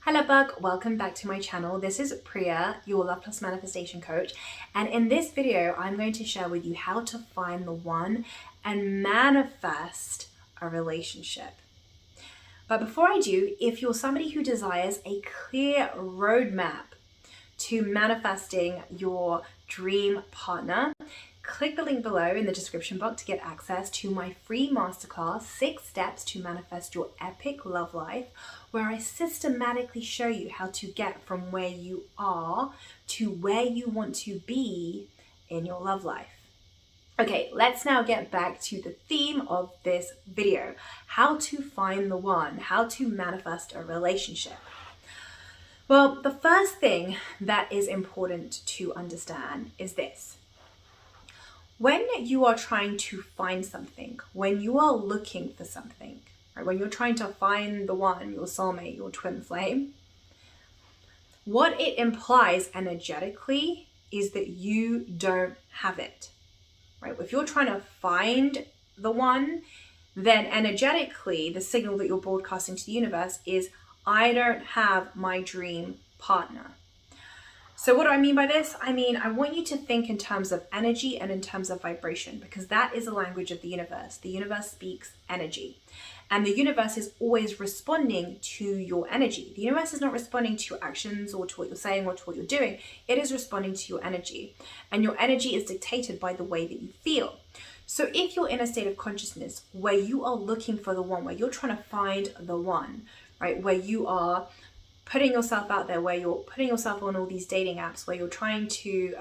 Hello bug, welcome back to my channel. This is Priya, your Love Plus Manifestation coach. And in this video, I'm going to share with you how to find the one and manifest a relationship. But before I do, if you're somebody who desires a clear roadmap to manifesting your dream partner, click the link below in the description box to get access to my free masterclass, 6 Steps to Manifest Your Epic Love Life, where I systematically show you how to get from where you are to where you want to be in your love life. Okay, let's now get back to the theme of this video, how to find the one, how to manifest a relationship. Well, the first thing that is important to understand is this. When you are trying to find something, when you are looking for something, right, when you're trying to find the one, your soulmate, your twin flame, what it implies energetically is that you don't have it, right? If you're trying to find the one, then energetically, the signal that you're broadcasting to the universe is, I don't have my dream partner. So what do I mean by this? I mean, I want you to think in terms of energy and in terms of vibration, because that is the language of the universe. The universe speaks energy, and the universe is always responding to your energy. The universe is not responding to your actions or to what you're saying or to what you're doing. It is responding to your energy, and your energy is dictated by the way that you feel. So if you're in a state of consciousness where you are looking for the one, where you're trying to find the one, right, where you are putting yourself out there, where you're putting yourself on all these dating apps, where you're trying to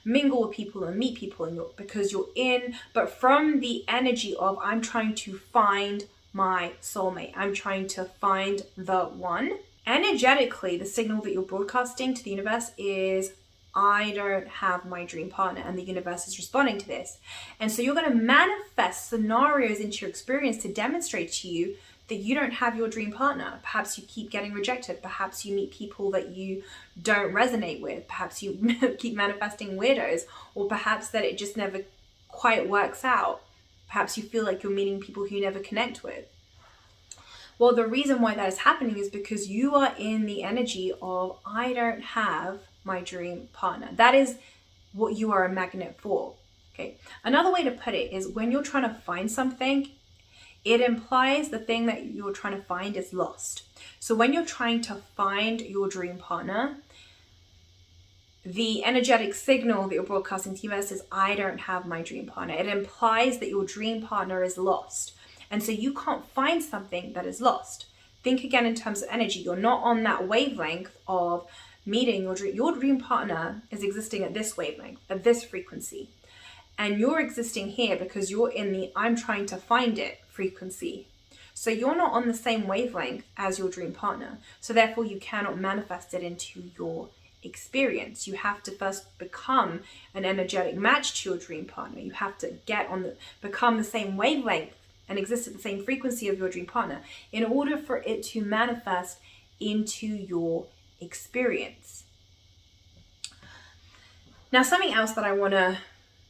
mingle with people and meet people, and because you're in, but from the energy of, I'm trying to find my soulmate, I'm trying to find the one. Energetically, the signal that you're broadcasting to the universe is, I don't have my dream partner, and the universe is responding to this. And so you're going to manifest scenarios into your experience to demonstrate to you that you don't have your dream partner. Perhaps you keep getting rejected. Perhaps you meet people that you don't resonate with. Perhaps you keep manifesting weirdos, or perhaps that it just never quite works out. Perhaps you feel like you're meeting people who you never connect with. Well, the reason why that is happening is because you are in the energy of, I don't have my dream partner. That is what you are a magnet for. Okay. Another way to put it is, when you're trying to find something, it implies the thing that you're trying to find is lost. So when you're trying to find your dream partner, the energetic signal that you're broadcasting to the universe is, I don't have my dream partner. It implies that your dream partner is lost. And so you can't find something that is lost. Think again in terms of energy. You're not on that wavelength of meeting your dream. Your dream partner is existing at this wavelength, at this frequency. And you're existing here because you're in the I'm trying to find it frequency. So you're not on the same wavelength as your dream partner. So therefore you cannot manifest it into your experience. You have to first become an energetic match to your dream partner. You have to become the same wavelength and exist at the same frequency of your dream partner in order for it to manifest into your experience. Now, something else that I want to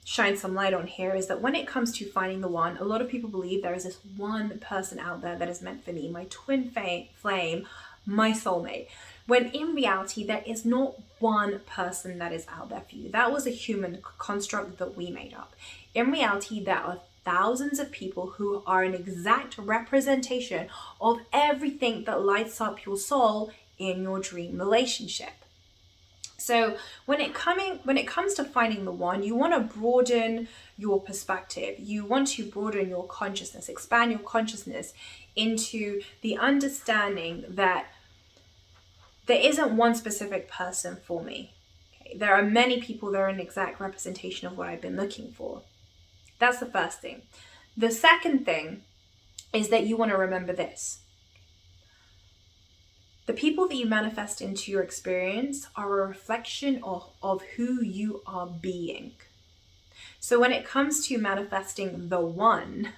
shine some light on here is that when it comes to finding the one, a lot of people believe there is this one person out there that is meant for me, my twin flame, my soulmate. When in reality, there is not one person that is out there for you. That was a human construct that we made up. In reality, there are thousands of people who are an exact representation of everything that lights up your soul in your dream relationship. So when it comes to finding the one, you want to broaden your perspective. You want to broaden your consciousness, expand your consciousness into the understanding that there isn't one specific person for me. Okay? There are many people that are an exact representation of what I've been looking for. That's the first thing. The second thing is that you want to remember this. The people that you manifest into your experience are a reflection of who you are being. So when it comes to manifesting the one,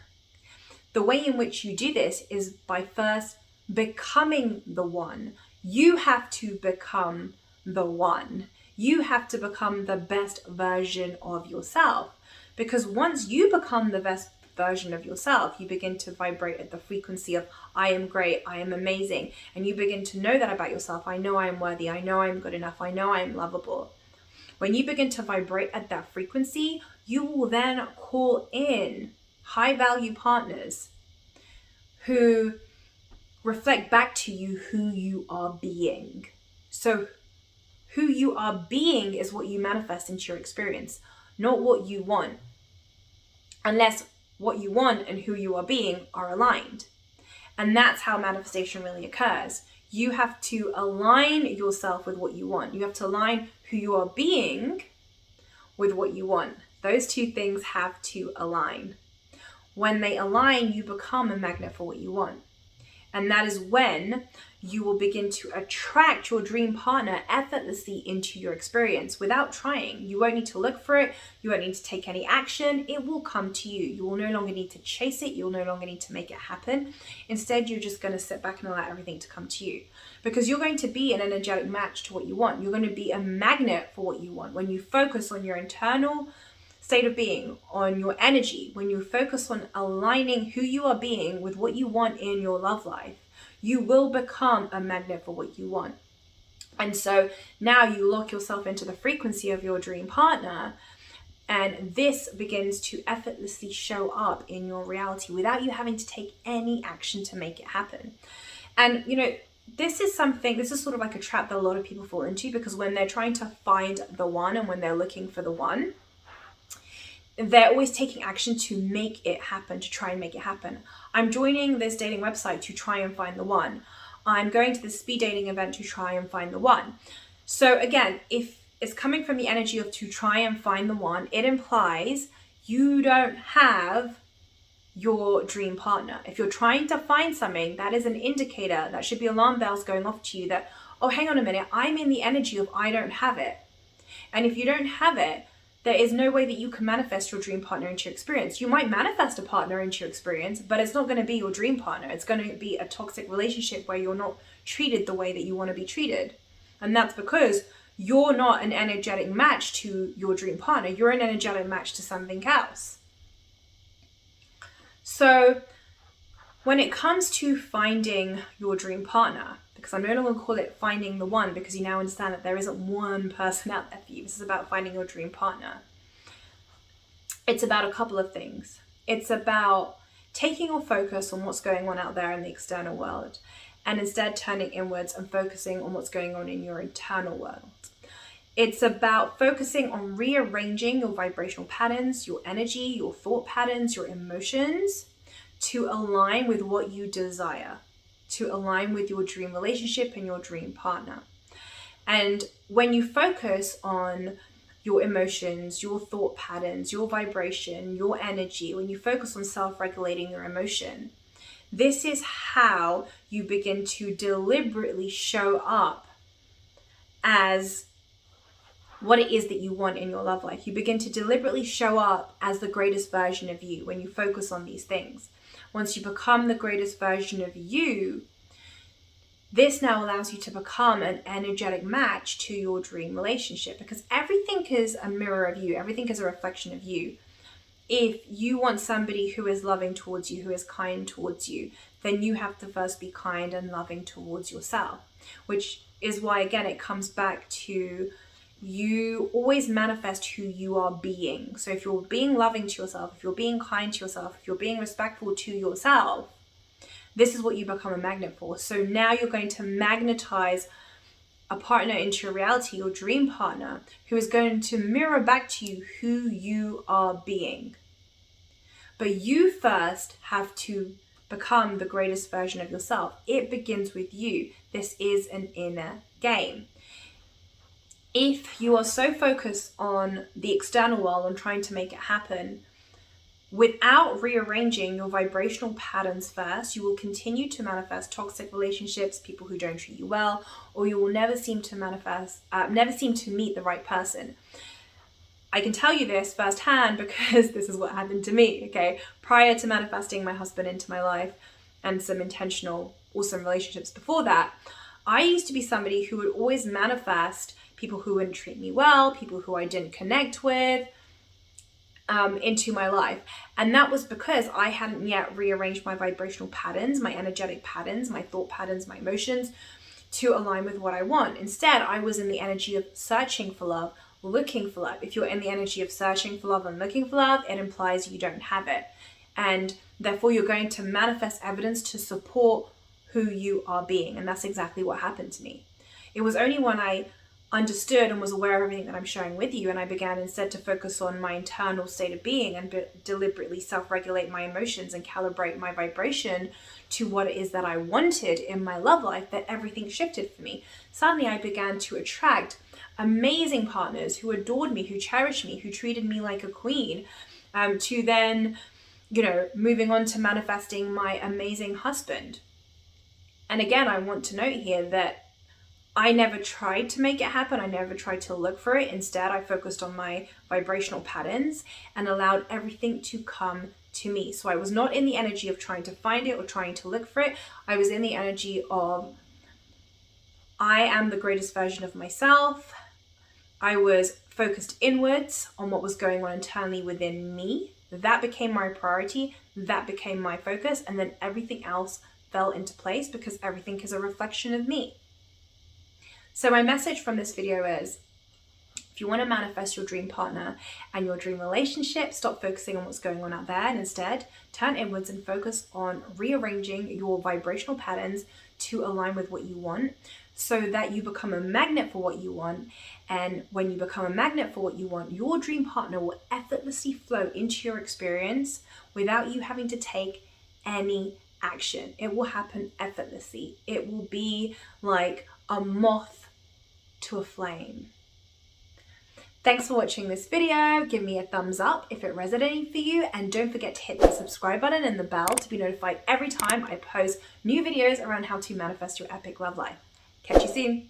the way in which you do this is by first becoming the one. You have to become the one. You have to become the best version of yourself. Because once you become the best version of yourself. You begin to vibrate at the frequency of, I am great, I am amazing. And you begin to know that about yourself. I know I am worthy. I know I'm good enough. I know I am lovable. When you begin to vibrate at that frequency, you will then call in high value partners who reflect back to you who you are being. So who you are being is what you manifest into your experience, not what you want, unless what you want and who you are being are aligned. And that's how manifestation really occurs. You have to align yourself with what you want. You have to align who you are being with what you want. Those two things have to align. When they align, you become a magnet for what you want. And that is when you will begin to attract your dream partner effortlessly into your experience without trying. You won't need to look for it. You won't need to take any action. It will come to you. You will no longer need to chase it. You'll no longer need to make it happen. Instead, you're just going to sit back and allow everything to come to you, because you're going to be an energetic match to what you want. You're going to be a magnet for what you want. When you focus on your internal state of being, on your energy, when you focus on aligning who you are being with what you want in your love life, you will become a magnet for what you want. And so now you lock yourself into the frequency of your dream partner, and this begins to effortlessly show up in your reality without you having to take any action to make it happen. And this is sort of like a trap that a lot of people fall into, because when they're trying to find the one and when they're looking for the one, they're always taking action to make it happen, to try and make it happen. I'm joining this dating website to try and find the one. I'm going to this speed dating event to try and find the one. So again, if it's coming from the energy of to try and find the one, it implies you don't have your dream partner. If you're trying to find something, that is an indicator. That should be alarm bells going off to you that, oh, hang on a minute, I'm in the energy of I don't have it. And if you don't have it, there is no way that you can manifest your dream partner into your experience. You might manifest a partner into your experience, but it's not going to be your dream partner. It's going to be a toxic relationship where you're not treated the way that you want to be treated. And that's because you're not an energetic match to your dream partner. You're an energetic match to something else. So when it comes to finding your dream partner, because I'm no longer going to call it finding the one, because you now understand that there isn't one person out there for you. This is about finding your dream partner. It's about a couple of things. It's about taking your focus on what's going on out there in the external world, and instead turning inwards and focusing on what's going on in your internal world. It's about focusing on rearranging your vibrational patterns, your energy, your thought patterns, your emotions to align with what you desire, to align with your dream relationship and your dream partner. And when you focus on your emotions, your thought patterns, your vibration, your energy, when you focus on self-regulating your emotion, this is how you begin to deliberately show up as what it is that you want in your love life. You begin to deliberately show up as the greatest version of you when you focus on these things. Once you become the greatest version of you, this now allows you to become an energetic match to your dream relationship, because everything is a mirror of you. Everything is a reflection of you. If you want somebody who is loving towards you, who is kind towards you, then you have to first be kind and loving towards yourself, which is why, again, it comes back to you always manifest who you are being. So if you're being loving to yourself, if you're being kind to yourself, if you're being respectful to yourself, this is what you become a magnet for. So now you're going to magnetize a partner into your reality, your dream partner, who is going to mirror back to you who you are being. But you first have to become the greatest version of yourself. It begins with you. This is an inner game. If you are so focused on the external world and trying to make it happen, without rearranging your vibrational patterns first, you will continue to manifest toxic relationships, people who don't treat you well, or you will never seem to meet the right person. I can tell you this firsthand because this is what happened to me, okay? Prior to manifesting my husband into my life and some intentional, awesome relationships before that, I used to be somebody who would always manifest people who wouldn't treat me well, people who I didn't connect with, into my life. And that was because I hadn't yet rearranged my vibrational patterns, my energetic patterns, my thought patterns, my emotions to align with what I want. Instead, I was in the energy of searching for love, looking for love. If you're in the energy of searching for love and looking for love, it implies you don't have it. And therefore, you're going to manifest evidence to support who you are being. And that's exactly what happened to me. It was only when I understood and was aware of everything that I'm sharing with you, and I began instead to focus on my internal state of being and deliberately self-regulate my emotions and calibrate my vibration to what it is that I wanted in my love life, that everything shifted for me. Suddenly I began to attract amazing partners who adored me, who cherished me, who treated me like a queen, to then, moving on to manifesting my amazing husband. And again, I want to note here that I never tried to make it happen. I never tried to look for it. Instead, I focused on my vibrational patterns and allowed everything to come to me. So I was not in the energy of trying to find it or trying to look for it. I was in the energy of, I am the greatest version of myself. I was focused inwards on what was going on internally within me. That became my priority. That became my focus. And then everything else fell into place because everything is a reflection of me. So my message from this video is, if you want to manifest your dream partner and your dream relationship, stop focusing on what's going on out there and instead turn inwards and focus on rearranging your vibrational patterns to align with what you want so that you become a magnet for what you want. And when you become a magnet for what you want, your dream partner will effortlessly flow into your experience without you having to take any action. It will happen effortlessly. It will be like a moth to a flame. Thanks for watching this video. Give me a thumbs up if it resonated for you, and don't forget to hit the subscribe button and the bell to be notified every time I post new videos around how to manifest your epic love life. Catch you soon.